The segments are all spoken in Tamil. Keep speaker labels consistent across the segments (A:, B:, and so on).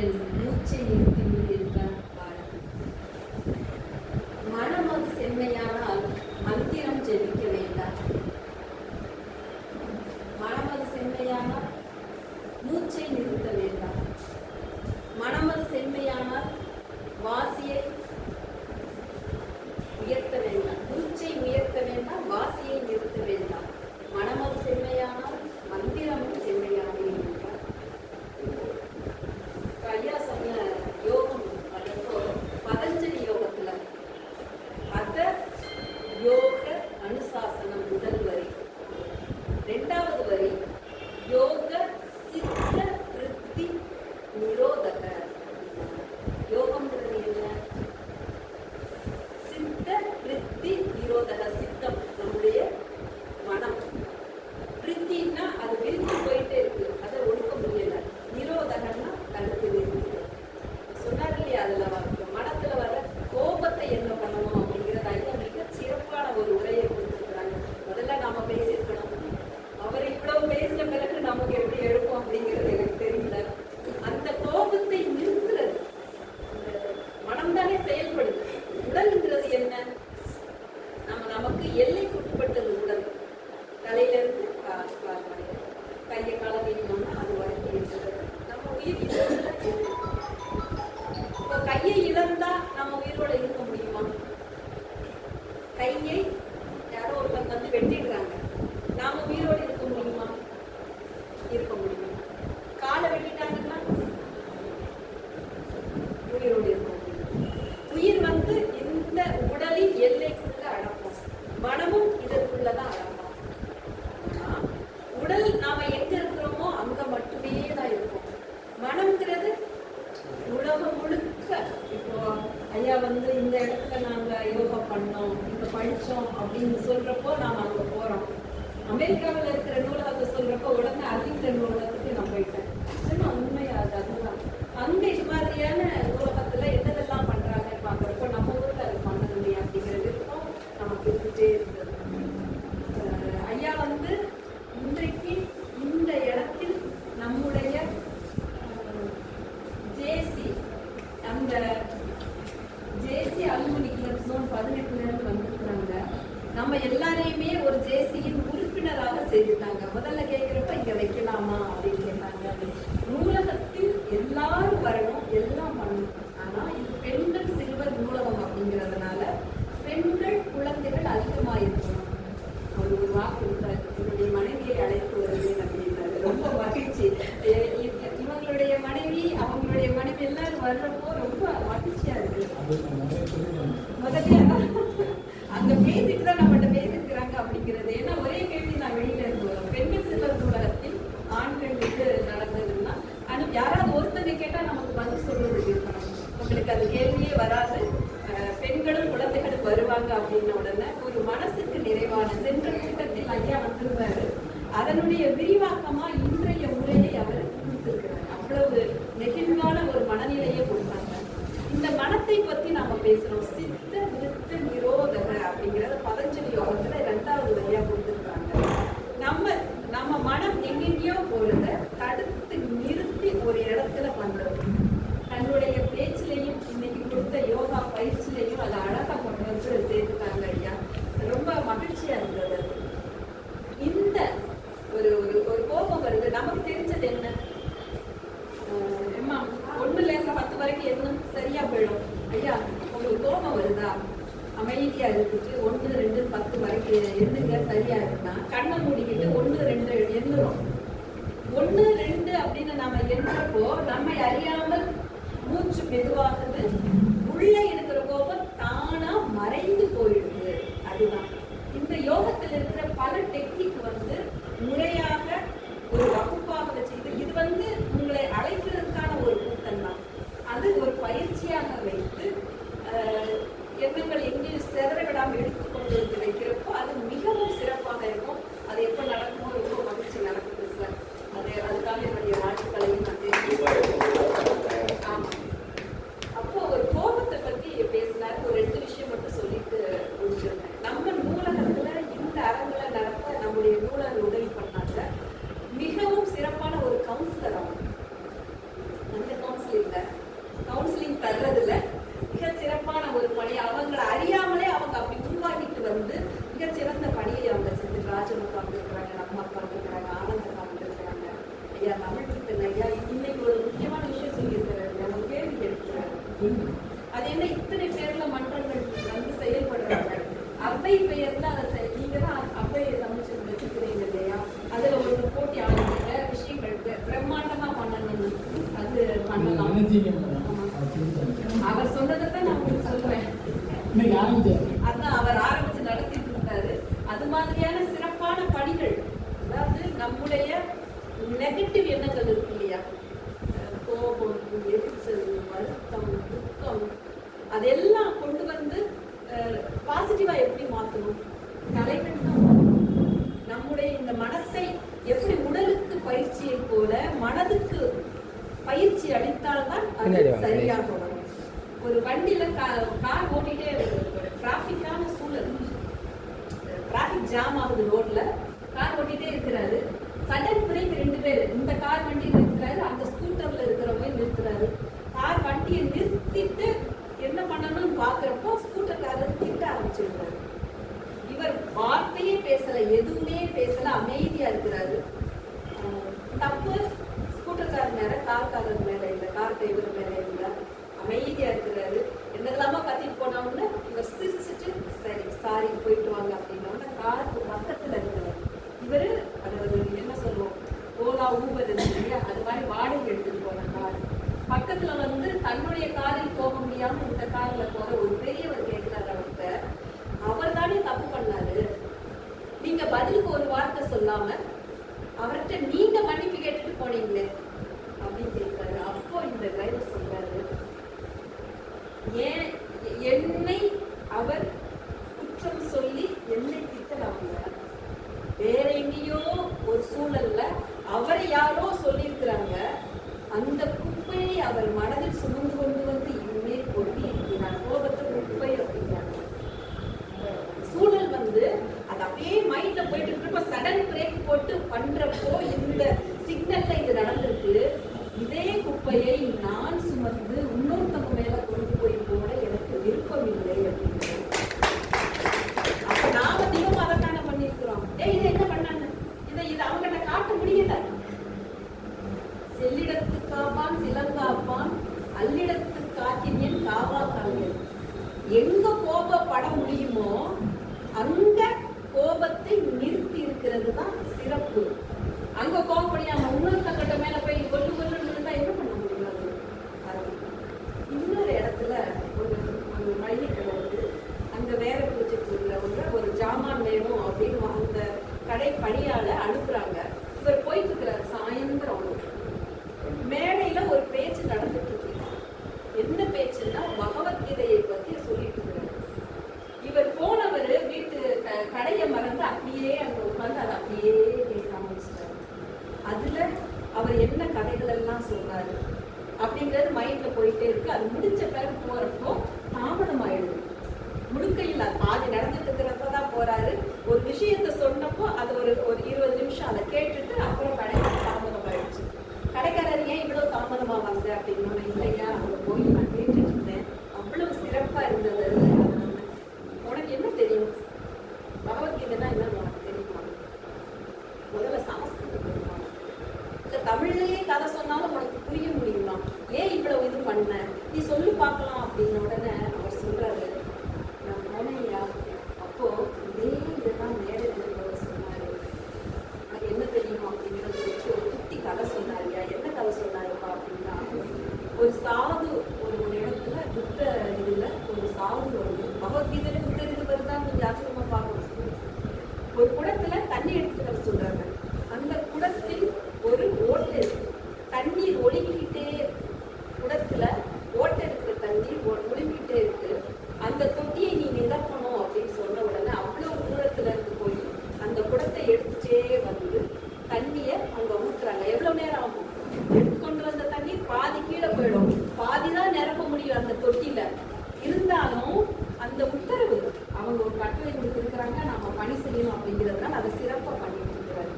A: என் மூச்சை நிறுத்தி இருந்தார் பாரதி. மனம் அது செம்மையானால் மந்திரம் ஜெபிக்க வேண்டாம். மனம் அது செம்மையானால் மூச்சை நிறுத்த வேண்டாம். மனம் அது செம்மையானால் வாசியை உயர்த்த வேண்டாம். மூச்சை உயர்த்த வேண்டாம், வாசியை நிறுத்த வேண்டாம். மனம் அது செம்மையானால் மந்திரமும் செம்மையானே என்றார். ஐயா சொன்ன யோகம் வர்றப்போ பதஞ்சலி யோகத்துல அத யோக அனுசாசனம் முதல் வரி, இரண்டாவது வரி யோக சித்த விருத்தி நிரோதக. யோகம்ன்றது என்ன? சித்த விருத்தி நிரோதக. சித்தம் நம்முடைய மனம், விருத்தின்னா அது விரிஞ்சு போயிட்டே இருக்கு, அதை ஒடுக்க முடியல. நிரோதகன்னா தடுத்து நிறுத்து. சொன்னார் இல்லையா, அதுல மனத்துல வர கோபத்தை என்ன பண்ணணும் அப்படிங்கிறத ஐயா மிக சிறப்பான ஒரு உரையை கொடுத்துருக்குறாங்க. முதல்ல நாம பேசியிருக்கணும். அவர் இவ்வளவு பேசின பிறகு நமக்கு எப்படி எழுப்போம் அப்படிங்கிறது எனக்கு தெரியல. அந்த கோபத்தை நிறுத்துறது மனம் தானே செயல்படுது. உடல்ங்கிறது என்ன? நமக்கு எல்லைக்குட்பட்டது உடல். தலையில இருந்து கையை கால நீட்டோம்னா அது வரைக்கும் இருக்கிறது நம்ம உயிர். இப்போ கையை இழந்தா நம்ம உயிரோட இருக்க முடியுமா? கையை யாரோ ஒருத்தர் வந்து வெட்டிடுறாங்க, நாம உயிரோடு இருக்க முடியுமா? இருக்க முடியும். காலை வெட்டிட்டாங்கன்னா உயிரோடு இருக்க முடியும். உயிர் வந்து இந்த உடலின் எல்லைக்குள்ள அடக்கும், மனமும் இதற்குள்ளதான் அடக்கும். உடல் நாம எங்க இருக்கிறோமோ அங்க மட்டுமே தான் இருக்கும். மனம்ங்கிறது உலகம் முழுக்க. இப்போ ஐயா வந்து இந்த இடத்துல நாங்க யோகா பண்ணோம், இங்க படிச்சோம் அப்படின்னு சொல்றப்போ நாம அங்க போறோம். அமெரிக்காவில் இருக்கிற நூலகத்தை சொல்றப்போ உடனே அறிவிக்கிற நூலகத்துக்கு நான் போயிட்டேன். உண்மையா அதுதான். அங்க இது மாதிரியான நூலகத்துல என்னதெல்லாம் பண்றாங்க பாக்குறப்போ நம்ம ஊர்ல அது பண்ணணுமே அப்படிங்கிற விருப்பம் நமக்கு இருந்துட்டே இருந்தது. ஐயா வந்து இன்றைக்கு இந்த இடத்தில் நம்முடைய ஜேசி, அந்த ஜேசி அலுமினி கிளப் ஜோன் 18ல இருந்து வந்திருக்கிறாங்க. நம்ம எல்லாரையுமே ஒரு ஜேசியின் உறுப்பினராக செய்துட்டாங்க. முதல்ல கேட்கிறப்ப இங்க வைக்கலாமா அப்படின்னு கேட்டாங்க. நூலகத்தில் எல்லாரும் வரணும், எல்லாம் பண்ணணும். ஆனா இது பெண்கள் சிறுவர் நூலகம் அப்படிங்கிறதுனால பெண்கள் குழந்தைகள் அதிகமா இருக்கணும். அவர் ஒரு வாக்கு கொடுத்தாரு, என்னுடைய மனைவியை அழைத்து வருவேன் அப்படின்னாரு. ரொம்ப மகிழ்ச்சி. இவங்களுடைய மனைவி, அவங்களுடைய மனைவி எல்லாரும் வர்றப்போ ரொம்ப மகிழ்ச்சியா இருக்கு. முதல்ல அங்க பேசிட்டு தான் நம்மகிட்ட பேசிருக்கிறாங்க அப்படிங்கிறது. ஏன்னா ஒரே கேள்வி நான் வெளியில இருந்து வரோம். பெண்கள் சிறுவர் நூலகத்தில் ஆண்களுக்கு நடந்ததுன்னா யாராவது ஒருத்தங்க கேட்டா நமக்கு பதில் சொல்றது இருக்கணும். உங்களுக்கு அது கேள்வியே வராது. பெண்களும் குழந்தைகளும் வருவாங்க அப்படின்ன உடனே ஒரு மனசுக்கு நிறைவான சென்ற கூட்டத்தில் ஐயா வந்திருந்தாரு. அதனுடைய விரிவாக்கமா இன்றைய உரையை அவர் கொடுத்திருக்கிறார். அவ்வளவு நெகிழ்வான ஒரு மனநிலையை கொடுத்தாங்க. இந்த மனத்தை பத்தி நாம பேசுறோம். சித்த விருத்த நிரோதக அப்படிங்கிறத பதஞ்சலி யோகத்துல 2வது வரியா கொடுத்திருக்காங்க. நம்ம மனம் எங்கெங்கயோ போறத தடுத்து நிறுத்தி ஒரு இடத்துல பண்றது. தன்னுடைய பேச்சிலையும் இன்னைக்கு கொடுத்த யோகா பயிற்சியிலையும் அதை அழகா கொண்டு வந்து சேர்த்துட்டாங்க ஐயா. ரொம்ப மகிழ்ச்சியா இருந்தது. இந்த ஒரு ஒரு கோபம் வருது. நமக்கு தெரிஞ்சது என்ன? 1ல இருந்து 10 வரைக்கும் என்ன சரியா போயிடும். ஐயா உங்களுக்கு கோபம் வருதா? அமைதியா இருந்துட்டு 1, 2, 10 வரைக்கும் எண்ணுங்க. சரியா இருக்குன்னா கண்ணை மூடிக்கிட்டு 1, 2 எண்ணுறோம். 1, 2 அப்படின்னு நாம எண்ணுறப்போ நம்மை அறியாமல் மூச்சு மெதுவாகுது. உள்ள இருக்கிற கோபம் தானா மறைந்து போயிடுது. அதுதான் இந்த யோகத்தில் இருக்கிற பல டெக்னிக் வந்து முறையாக ஒரு வகுப்பாக வச்சுக்கிட்டு, இது வந்து உங்களை அழைக்கிறதுக்கான ஒரு கூட்டம் தான். அது ஒரு பயிற்சியாக வைத்து எண்ணங்கள் எங்கேயும் செதற விடாமல் எடுத்துக்கொண்டு வந்து வைக்கிறப்போ அது மிகவும் சிறப்பாக இருக்கும். அது எப்போ நடக்குமோ ரொம்ப மகிழ்ச்சி நடக்குது சார். அதுக்காக என்னுடைய வாழ்த்துக்களையும் நான் தெரிவிக்கிறேன். ஆமா, அப்போ ஒரு கோபத்தை பத்தி பேசினாரு. ஒரு 2 விஷயம் மட்டும் சொல்லிட்டு முடிச்சிருந்தேன். நம்ம நூலகத்துல இந்த அரங்குல நடத்த நம்முடைய நூலகர் உதவி பண்ணாங்க. மிகவும் சிறப்பான ஒரு கவுன்சிலர் அவங்க. தர்றதுல மிக சிறப்பான ஒரு பணி. அவங்களை அறியாமலே அவங்க அப்படி உருவாக்கிட்டு வந்து மிக சிறந்த பணியை அவங்க செஞ்சு ராஜமுக்கா இருக்கிறாங்க, நம்ம அப்பா இருக்கிறாங்க, ஆனந்தமா இருக்கிறாங்க. ஐயா தமிழ் கிருத்தன் ஐயா இன்னைக்கு ஒரு முக்கியமான விஷயம் சொல்லியிருக்கிறாரு, நம்ம கேள்வி கேட்கிறாரு. அது என்ன இத்தனை பேர்ல மன்றங்கள் வந்து செயல்படுறாங்க, அவை பெயர்ல அதை நீங்க தான் அவை தமிழ்ச்சி வச்சுக்கிறீங்க இல்லையா, அதுல ஒரு போட்டி ஆரம்பிக்க விஷயங்கள் பிரம்மாண்டமா பண்ணணும்னு அது பண்ணலாம். அவர் சொன்னதான் நான் உங்களுக்கு சொல்லுவேன். அதான் அவர் ஆரம்பிச்சு நடத்திட்டு இருந்தாரு. அது மாதிரியான சிறப்பான பணிகள், அதாவது நம்முடைய நெகட்டிவ் எண்ணங்கள் இருக்கு இல்லையா, கோபம், எரிச்சல், வருத்தம், துக்கம், அதெல்லாம் கொண்டு வந்து பாசிட்டிவா எப்படி மாற்றணும், கலைகள் தான் நம்முடைய இந்த மனத்தை எப்படி உடலுக்கு பயிற்சியை போல மனதுக்கு பயிற்சி அளித்தால்தான் அது சரியாக வரும். ஒரு வண்டியில கார் ஓட்டிட்டே டிராபிக்கான சூழல், டிராபிக் ஜாம் ஆகுது, ரோட்ல கார் ஓட்டிட்டே இருக்கிறாரு, சடன் பிரேக் 2 பேர், இந்த கார் வண்டி நிறுத்துறாரு, அந்த ஸ்கூட்டர்ல இருக்கிறவங்க நிறுத்துறாரு. கார் வண்டியை நிறுத்திட்டு என்ன பண்ணணும்னு பாக்குறப்போ ஸ்கூட்டர்காரர் திட்ட ஆரம்பிச்சிருக்காரு. இவர் வார்த்தையே பேசல, எதுவுமே பேசல, அமைதியா இருக்கிறாரு. தப்பு ஸ்கூட்டர்காரர் மேல, கார்காரர் மேல இல்ல, கார் டிரைவர் மேல இல்ல, அமைதியா இருக்கிறாரு. என்னெல்லாமோ கத்திட்டு போனோம்னு இவர் சிரிச்சுட்டு சரி சாரி போயிட்டு வாங்க அப்படின்னா காருக்கு பக்கத்துல இருக்கிறார். இவரு அது என்ன சொல்லுவோம், ஓலா ஊபர் இல்லையா, அது மாதிரி வாடகை எடுத்துட்டு போன கார் பக்கத்துல வந்து தன்னுடைய காரில் போக முடியாம இந்த கார்ல போற ஒரு பெரியவர் கேட்கிறாரு அவர்கிட்ட, அவர் தானே தப்பு பண்ணாரு, நீங்க பதிலுக்கு ஒரு வார்த்தை சொல்லாம அவர்கிட்ட நீங்க மன்னிப்பு கேட்டுட்டு போனீங்களே அப்படின்னு கேட்கிறாரு. அப்போ இந்த டிரைவர் சொல்றாரு, ஏன் என்னை அவர் குற்றம் சொல்லி என்னை திட்டலாம்ல, வேற எங்கேயோ ஒரு சூழல்ல அவரை யாரோ சொல்லியிருக்கிறாங்க, அந்த குப்பையை அவர் மனதில் சுமந்து கொண்டு வந்து இனிமேல் கொட்டி இருக்கிறார், கோபத்தை குப்பை அப்படிங்கிறாங்க. சூழல் வந்து அது அப்படியே மைண்ட்ல போயிட்டு இருக்கப்ப சடன் பிரேக் போட்டு பண்றப்போ இந்த சிக்னல்ல இது நடந்திருக்கு, இதே குப்பையை நான் சுமந்து இன்னொருத்தவங்க மேல கொண்டு போய் போட எனக்கு விருப்பம் இல்லை அப்படின்னு. அப்ப நாம தினமும் அதைத்தானே பண்ணிருக்கிறோம். இதை என்ன பண்ணாங்க, இதை அவங்ககிட்ட காட்ட முடியல. செல்லிடத்து காப்பான் சிலங்காப்பான், அல்லிடத்து காட்டினியன் காவா காவியன். எங்க கோபப்பட முடியுமோ அங்க கோபத்தை நிறுத்தி இருக்கிறது தான் சிறப்பு. அங்க கோபப்படியாம இன்னொருத்தங்கிட்ட மேல போய் கொண்டு கொள்ளுன்னு தான் என்ன பண்ண முடியாது. இன்னொரு இடத்துல ஒரு மளிகை கடை இருக்கு, அங்க வேற ப்ராஜெக்ட் உள்ளவங்க ஒரு ஜாமான் வேணும் அப்படின்னு அந்த கடை பணியால அனுப்புறாங்க. இவர் போயிட்டு இருக்கிறார், சாயந்தரம் மேடையில ஒரு பேச்சு நடந்துட்டு இருக்கு. என்ன பேச்சுன்னா பகவத்கீதையை பத்தி சொல்லிட்டு இருக்கிறார். இவர் போனவர் வீட்டு கடையை மறந்து அப்படியே அங்க உட்கார்ந்து அதை அப்படியே கேட்க ஆரம்பிச்சிட்டாரு. அதுல அவர் என்ன கதைகள் எல்லாம் சொல்றாரு அப்படிங்கிறது மைண்ட்ல போயிட்டே இருக்கு. அது முடிச்ச பிறகு போறப்போ தாமதம் ஆயிடுது, முழுக்கையில் பாதி நடந்துட்டு இருக்கிறப்பதான் போறாரு. ஒரு விஷயத்த சொன்னப்போ அது ஒரு 20 நிமிஷம் அதை கேட்டுட்டு அப்புறம் கடைக்கு தாமதம் ஆயிடுச்சு. கடைக்காரர் ஏன் இவ்வளவு தாமதமா வந்த அப்படின்னா, இல்லையா அவங்க போய் நான் கேட்டுட்டு இருந்தேன், அவ்வளவு சிறப்பா இருந்தது. உனக்கு என்ன தெரியும், பகவத்கீதைனா என்ன உனக்கு தெரியுமா, முதல்ல சமஸ்கிருதம் தெரியுமா, இல்ல தமிழ்லயே கதை சொன்னாலும் உனக்கு புரிய முடியுமா, ஏன் இவ்வளவு இது பண்ண, நீ சொல்லி பார்க்கலாம் அப்படின்னு உடனே அவர் சொல்றாரு, நான் போனேயா அப்போ இதே இதுதான் மேடையில் சொன்னாரு, அது என்ன தெரியுமா அப்படிங்கிறத வச்சு ஒரு குட்டி கதை சொன்னாரியா. என்ன கதை சொன்னாருப்பா அப்படின்னா, ஒரு சாது ஒரு இடத்துல புத்த இதுல ஒரு சாது வருது, பகவத்கீதையில புத்த இது வருதான் கொஞ்சம் ஆச்சரியமா பார்க்கணும். ஒரு குடத்துல தண்ணி எடுத்துட்டு வர சொல்றாங்க. அந்த குடத்தில் ஒரு ஓட்டை இருக்கு, தண்ணீர் ஒழுங்கிக்கிட்டே, குடத்துல ஓட்டை இருக்கிற தண்ணீர் ஒழுங்கிக்கிட்டே இருக்கு. அந்த தொட்டியை நீ நிரப்பணும் அப்படின்னு சொன்ன உடனே அவ்வளவு தூரத்துல இருந்து போய் அந்த குடத்தை எடுத்துட்டே வந்து தண்ணிய அங்க ஊற்றுறாங்க. எவ்வளவு நேரம் ஆகும், எடுத்துக்கொண்டு வந்த தண்ணீர் பாதி கீழே போயிடும், பாதிதான் நிரப்ப முடியும் அந்த தொட்டில. இருந்தாலும் அந்த உத்தரவு அவங்க ஒரு கட்டளை கொடுத்துருக்குறாங்க, நம்ம பணி செய்யணும் அப்படிங்கிறதுனால அதை சிறப்பா பண்ணிட்டு இருக்கிறாரு.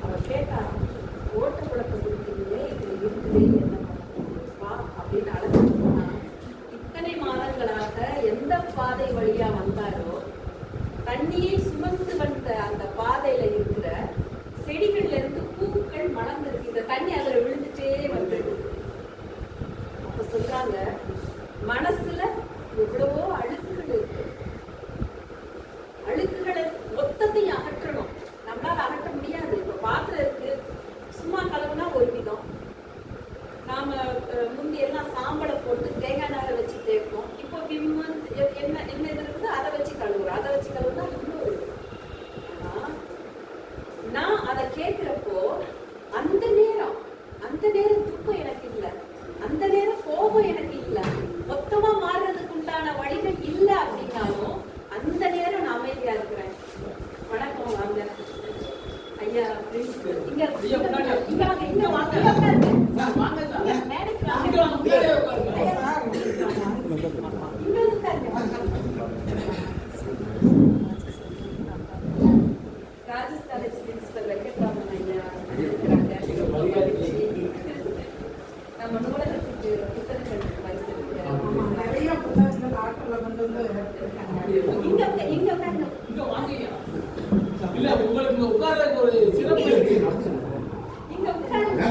A: அவர் கேட்டார், ஓட்ட குளத்தை கொடுத்தீங்களே, இதுல இருக்குது என்ன பண்ண அப்படின்னு அழைச்சிட்டு போனா மனசுல எவ்வளவோ அழுக்குகள் இருக்கு. அழுக்குகளை மொத்தத்தையும் அகற்றணும். நம்மளால அகற்ற முடியாது. இப்ப பாத்திரம் இருக்கு, சும்மா கழுவுனா ஒரு விதம். நாம முந்தி எல்லாம் சாம்பலை போட்டு தேங்காய் நாரை வச்சு தேய்ப்போம். இப்போ என்ன என்ன இது இருக்குது அதை வச்சு கழுவுறோம். அதை வச்சு கழுவுனா இன்னொரு. ஆனா நான் அதை கேட்கிறப்போ அந்த நேரம் துக்கம் எனக்கு இல்லை, அந்த நேரம் கோபம் எனக்கு இல்லை, மொத்தமா மாறுறதுக்கு உண்டான வழிகள் இல்லை அப்படின்னாலும் அந்த நேரம் நான் அமைதியா இருக்கிறேன். வணக்கம் வாங்க ஐயா. இங்க வாங்க ராஜஸ்தான் பிரின்சிபல் வெங்கட்ராமன் ஐயா இருக்கிறாங்க. நம்ம நூலகத்துக்கு புத்தகங்கள் நிறைய புத்தகங்கள் ஆற்றல கொண்டு இங்க
B: இல்ல உங்களுக்கு உட்கார்றதுக்கு ஒரு சிறப்பு இருக்கு.
A: இங்க உட்கார்ந்து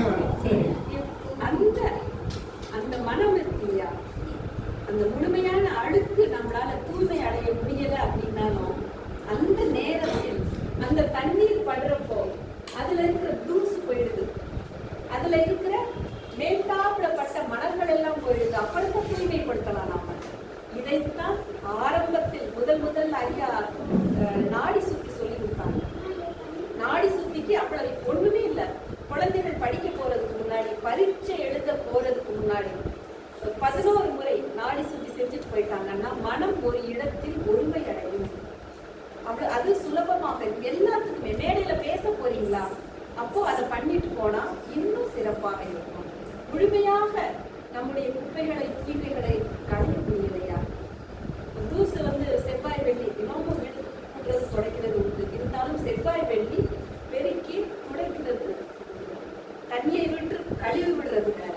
A: அந்த மனம் இருக்கு இல்லையா, அந்த முழுமையான அழுக்கு நம்மளால தூய்மை அடைய முடியல அப்படின்னாலும் அந்த நேரத்தில் அந்த தண்ணீர் படுறப்போ அதுல இருக்கிற தூசு போயிடுது, அதுல இருக்கிற மேல்தாப்பிடப்பட்ட மணல்கள் எல்லாம் போயிடுது. அப்படித்தான் தூய்மைப்படுத்தலாம் நம்ம. இதைத்தான் ஆரம்பத்தில் முதல் ஐயா நாடி சுத்தி சொல்லி கொடுத்தாங்க. நாடி சுத்திக்கு அவ்வளவு ஒண்ணுமே இல்லை. குழந்தைகள் படிக்க போறதுக்கு முன்னாடி, பரீட்சை எழுத போறதுக்கு முன்னாடி 11 முறை நாடி சுத்தி செஞ்சுட்டு போயிட்டாங்கன்னா மனம் ஒரு இடத்தில் ஒருமை அடையும். அது சுலபமாக எல்லாத்துக்குமே. மேடையில பேச போறீங்களா, அப்போ அதை பண்ணிட்டு போனா இன்னும் சிறப்பாக இருக்கும். முழுமையாக நம்முடைய குப்பைகளை தூய்மைகளை களைய முடியலையா? தூசு செவ்வாய் வெள்ளி தினமும் வீடு கூட்டுறது துடைக்கிறது உண்டு. இருந்தாலும் செவ்வாய் வெள்ளி பெருக்கி துடைக்கிறது, தண்ணியை விட்டு கழுவி விடுறது வேற.